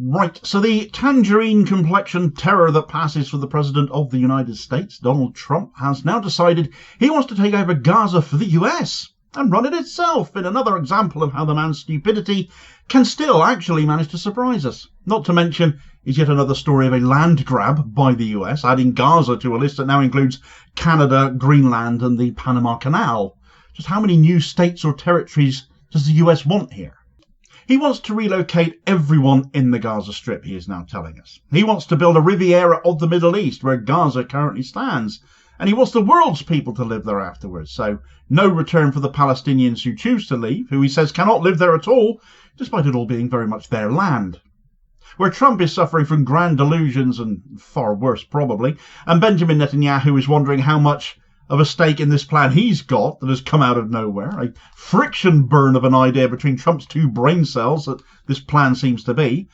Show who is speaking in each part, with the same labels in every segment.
Speaker 1: Right, so the tangerine complexion terror that passes for the President of the United States, Donald Trump, has now decided he wants to take over Gaza for the US and run it itself, in another example of how the man's stupidity can still actually manage to surprise us. Not to mention is yet another story of a land grab by the US, adding Gaza to a list that now includes Canada, Greenland and the Panama Canal. Just how many new states or territories does the US want here? He wants to relocate everyone in the Gaza Strip, he is now telling us. He wants to build a Riviera of the Middle East, where Gaza currently stands. And he wants the world's people to live there afterwards. So no return for the Palestinians who choose to leave, who he says cannot live there at all, despite it all being very much their land. Where Trump is suffering from grand delusions, and far worse probably, and Benjamin Netanyahu is wondering how much of a stake in this plan he's got that has come out of nowhere, a friction burn of an idea between Trump's two brain cells that this plan seems to be.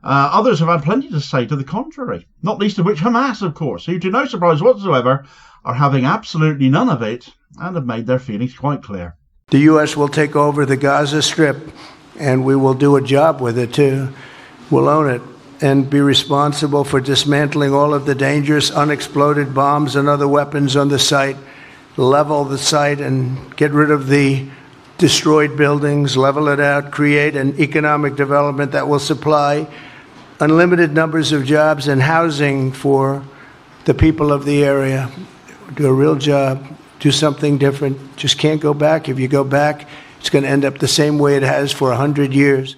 Speaker 1: Others have had plenty to say to the contrary, not least of which Hamas, of course, who, to no surprise whatsoever, are having absolutely none of it and have made their feelings quite clear.
Speaker 2: The U.S. will take over the Gaza Strip, and we will do a job with it, too. We'll own it and be responsible for dismantling all of the dangerous unexploded bombs and other weapons on the site, level the site and get rid of the destroyed buildings, level it out, create an economic development that will supply unlimited numbers of jobs and housing for the people of the area. Do a real job, do something different. Just can't go back. If you go back, it's going to end up the same way it has for 100 years.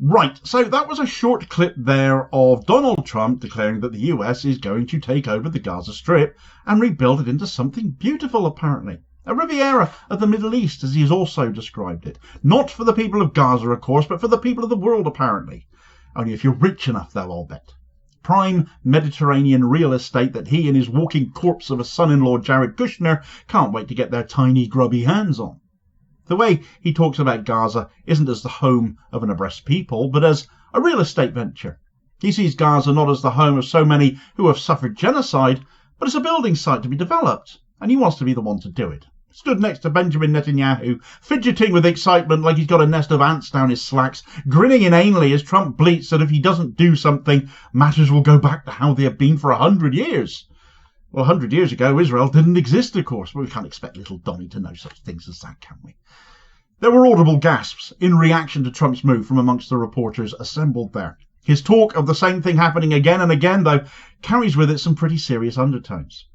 Speaker 1: Right, so that was a short clip there of Donald Trump declaring that the US is going to take over the Gaza Strip and rebuild it into something beautiful, apparently. A Riviera of the Middle East, as he has also described it. Not for the people of Gaza, of course, but for the people of the world, apparently. Only if you're rich enough, though, I'll bet. Prime Mediterranean real estate that he and his walking corpse of a son-in-law, Jared Kushner, can't wait to get their tiny, grubby hands on. The way he talks about Gaza isn't as the home of an oppressed people, but as a real estate venture. He sees Gaza not as the home of so many who have suffered genocide, but as a building site to be developed, and he wants to be the one to do it. Stood next to Benjamin Netanyahu, fidgeting with excitement like he's got a nest of ants down his slacks, grinning inanely as Trump bleats that if he doesn't do something, matters will go back to how they have been for 100 years. Well, 100 years ago, Israel didn't exist, of course, but we can't expect little Donny to know such things as that, can we? There were audible gasps in reaction to Trump's move from amongst the reporters assembled there. His talk of the same thing happening again and again, though, carries with it some pretty serious undertones.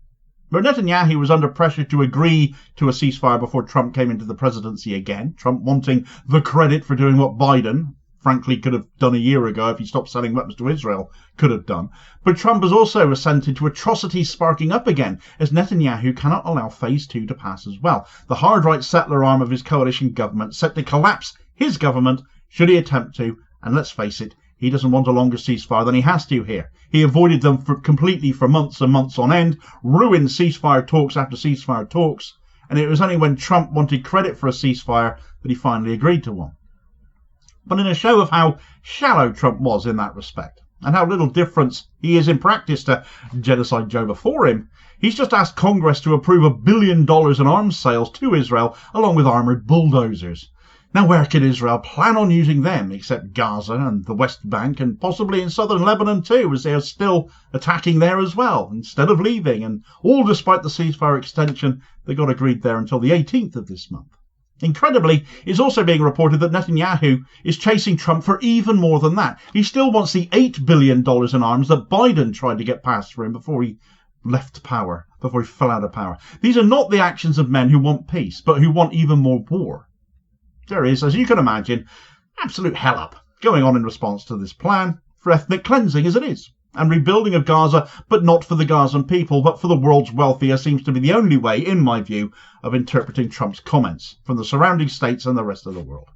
Speaker 1: Where Netanyahu was under pressure to agree to a ceasefire before Trump came into the presidency again, Trump wanting the credit for doing what Biden, frankly, could have done a year ago if he stopped selling weapons to Israel, could have done. But Trump has also assented to atrocities sparking up again, as Netanyahu cannot allow Phase 2 to pass as well. The hard-right settler arm of his coalition government set to collapse his government should he attempt to, and let's face it, he doesn't want a longer ceasefire than he has to here. He avoided them completely for months and months on end, ruined ceasefire talks after ceasefire talks, and it was only when Trump wanted credit for a ceasefire that he finally agreed to one. But in a show of how shallow Trump was in that respect, and how little difference he is in practice to Genocide Joe before him, he's just asked Congress to approve $1 billion in arms sales to Israel, along with armoured bulldozers. Now, where could Israel plan on using them, except Gaza and the West Bank, and possibly in southern Lebanon too, as they are still attacking there as well, instead of leaving, and all despite the ceasefire extension that got agreed there until the 18th of this month. Incredibly, it's also being reported that Netanyahu is chasing Trump for even more than that. He still wants the $8 billion in arms that Biden tried to get passed for him before he left power, before he fell out of power. These are not the actions of men who want peace, but who want even more war. There is, as you can imagine, absolute hell up going on in response to this plan, for ethnic cleansing as it is, and rebuilding of Gaza, but not for the Gazan people, but for the world's wealthier, seems to be the only way, in my view, of interpreting Trump's comments from the surrounding states and the rest of the world.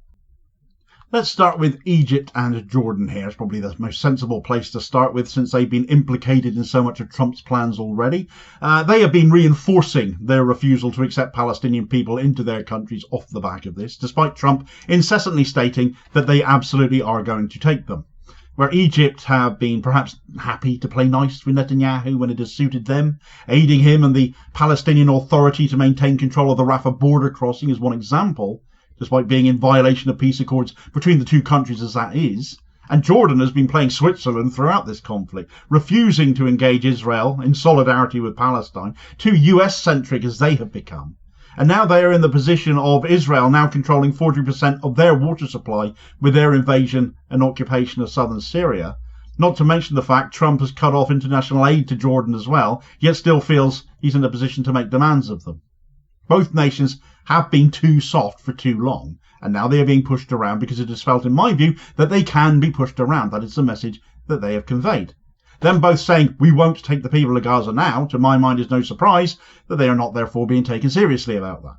Speaker 1: Let's start with Egypt and Jordan here. It's probably the most sensible place to start with, since they've been implicated in so much of Trump's plans already. They have been reinforcing their refusal to accept Palestinian people into their countries off the back of this, despite Trump incessantly stating that they absolutely are going to take them. Where Egypt have been perhaps happy to play nice with Netanyahu when it has suited them, aiding him and the Palestinian Authority to maintain control of the Rafah border crossing is one example, despite being in violation of peace accords between the two countries as that is. And Jordan has been playing Switzerland throughout this conflict, refusing to engage Israel in solidarity with Palestine, too US-centric as they have become. And now they are in the position of Israel now controlling 40% of their water supply with their invasion and occupation of southern Syria. Not to mention the fact Trump has cut off international aid to Jordan as well, yet still feels he's in a position to make demands of them. Both nations have been too soft for too long, and now they are being pushed around because it is felt, in my view, that they can be pushed around. That is the message that they have conveyed. Them both saying, we won't take the people of Gaza now, to my mind is no surprise that they are not therefore being taken seriously about that.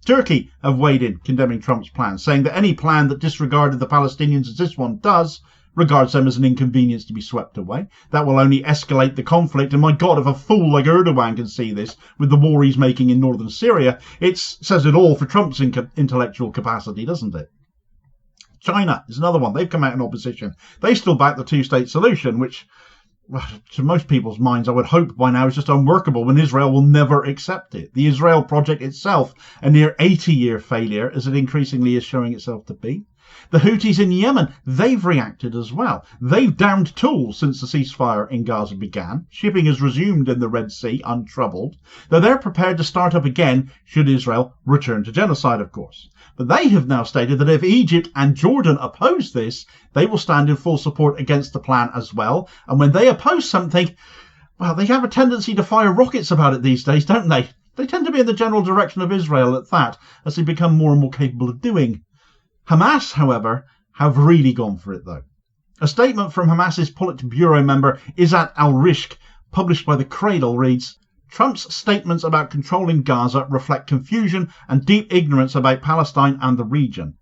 Speaker 1: Turkey have weighed in, condemning Trump's plan, saying that any plan that disregarded the Palestinians as this one does, regards them as an inconvenience to be swept away. That will only escalate the conflict, and my God, if a fool like Erdogan can see this with the war he's making in northern Syria, it says it all for Trump's intellectual capacity, doesn't it? China is another one. They've come out in opposition. They still back the two-state solution, which, well, to most people's minds, I would hope by now is just unworkable when Israel will never accept it. The Israel project itself, a near 80-year failure, as it increasingly is showing itself to be. The Houthis in Yemen, they've reacted as well. They've downed tools since the ceasefire in Gaza began. Shipping has resumed in the Red Sea untroubled, though they're prepared to start up again should Israel return to genocide, of course. But they have now stated that if Egypt and Jordan oppose this, they will stand in full support against the plan as well. And when they oppose something, well, they have a tendency to fire rockets about it these days, don't they? They tend to be in the general direction of Israel at that, as they become more and more capable of doing. Hamas, however, have really gone for it, though. A statement from Hamas's Politburo member Izzat al-Rishq, published by The Cradle, reads, Trump's statements about controlling Gaza reflect confusion and deep ignorance about Palestine and the region.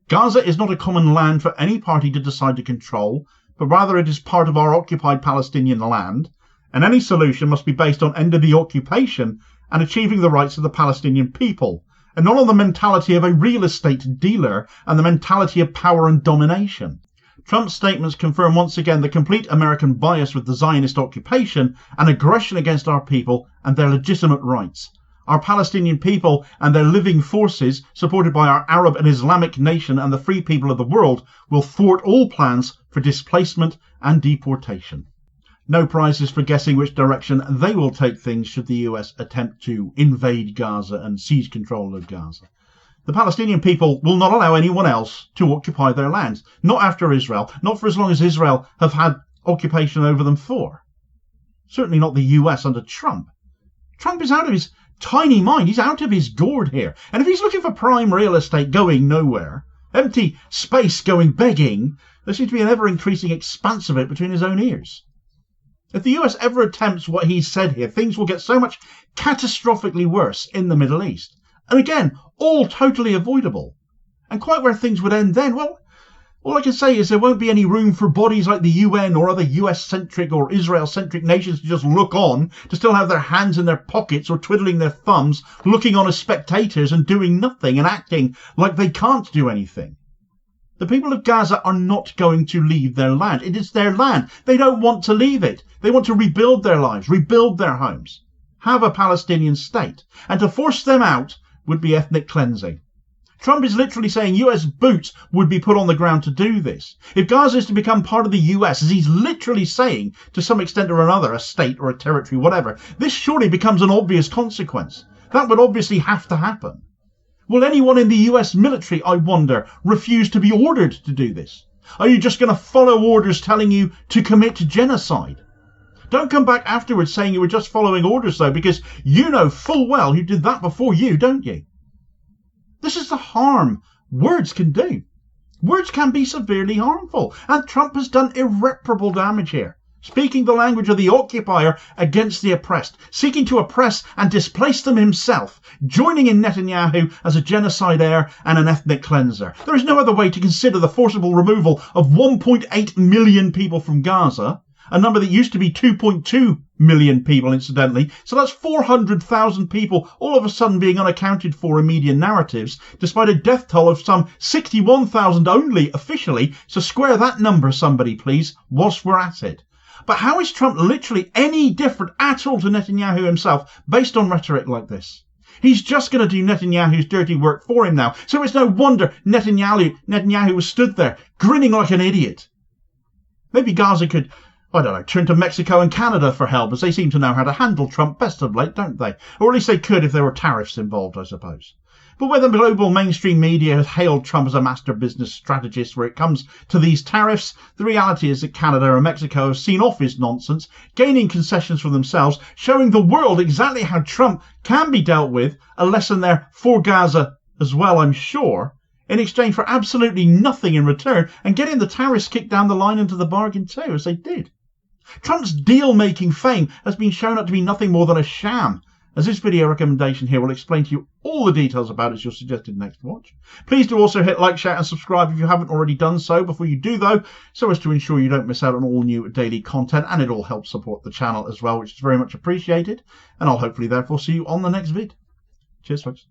Speaker 1: Gaza is not a common land for any party to decide to control, but rather it is part of our occupied Palestinian land, and any solution must be based on ending the occupation and achieving the rights of the Palestinian people, and not on the mentality of a real estate dealer and the mentality of power and domination. Trump's statements confirm once again the complete American bias with the Zionist occupation and aggression against our people and their legitimate rights. Our Palestinian people and their living forces, supported by our Arab and Islamic nation and the free people of the world, will thwart all plans for displacement and deportation. No prizes for guessing which direction they will take things should the US attempt to invade Gaza and seize control of Gaza. The Palestinian people will not allow anyone else to occupy their lands, not after Israel, not for as long as Israel have had occupation over them for. Certainly not the US under Trump. Trump is out of his tiny mind, he's out of his gourd here, and if he's looking for prime real estate going nowhere, empty space going begging, there seems to be an ever-increasing expanse of it between his own ears. If the US ever attempts what he's said here, things will get so much catastrophically worse in the Middle East. And again, all totally avoidable. And quite where things would end then, well, all I can say is there won't be any room for bodies like the UN or other US-centric or Israel-centric nations to just look on, to still have their hands in their pockets or twiddling their thumbs, looking on as spectators and doing nothing and acting like they can't do anything. The people of Gaza are not going to leave their land. It is their land. They don't want to leave it. They want to rebuild their lives, rebuild their homes, have a Palestinian state. And to force them out would be ethnic cleansing. Trump is literally saying US boots would be put on the ground to do this. If Gaza is to become part of the US, as he's literally saying to some extent or another, a state or a territory, whatever, this surely becomes an obvious consequence. That would obviously have to happen. Will anyone in the US military, I wonder, refuse to be ordered to do this? Are you just going to follow orders telling you to commit genocide? Don't come back afterwards saying you were just following orders, though, because you know full well who did that before you, don't you? This is the harm words can do. Words can be severely harmful, and Trump has done irreparable damage here. Speaking the language of the occupier against the oppressed, seeking to oppress and displace them himself, joining in Netanyahu as a genocide heir and an ethnic cleanser. There is no other way to consider the forcible removal of 1.8 million people from Gaza, a number that used to be 2.2 million people, incidentally. So that's 400,000 people all of a sudden being unaccounted for in media narratives, despite a death toll of some 61,000 only officially. So square that number, somebody, please, whilst we're at it. But how is Trump literally any different at all to Netanyahu himself based on rhetoric like this? He's just going to do Netanyahu's dirty work for him now. So it's no wonder Netanyahu was stood there grinning like an idiot Maybe Gaza could, I don't know, turn to Mexico and Canada for help, as they seem to know how to handle Trump best of late, don't they? Or at least they could if there were tariffs involved, I suppose. But where the global mainstream media has hailed Trump as a master business strategist where it comes to these tariffs, the reality is that Canada and Mexico have seen off his nonsense, gaining concessions for themselves, showing the world exactly how Trump can be dealt with, a lesson there for Gaza as well, I'm sure, in exchange for absolutely nothing in return, and getting the tariffs kicked down the line into the bargain too, as they did. Trump's deal-making fame has been shown up to be nothing more than a sham, as this video recommendation here will explain to you all the details about it as your suggested next watch. Please do also hit like, share and subscribe if you haven't already done so before you do though, so as to ensure you don't miss out on all new daily content, and it all helps support the channel as well, which is very much appreciated, and I'll hopefully therefore see you on the next vid. Cheers folks.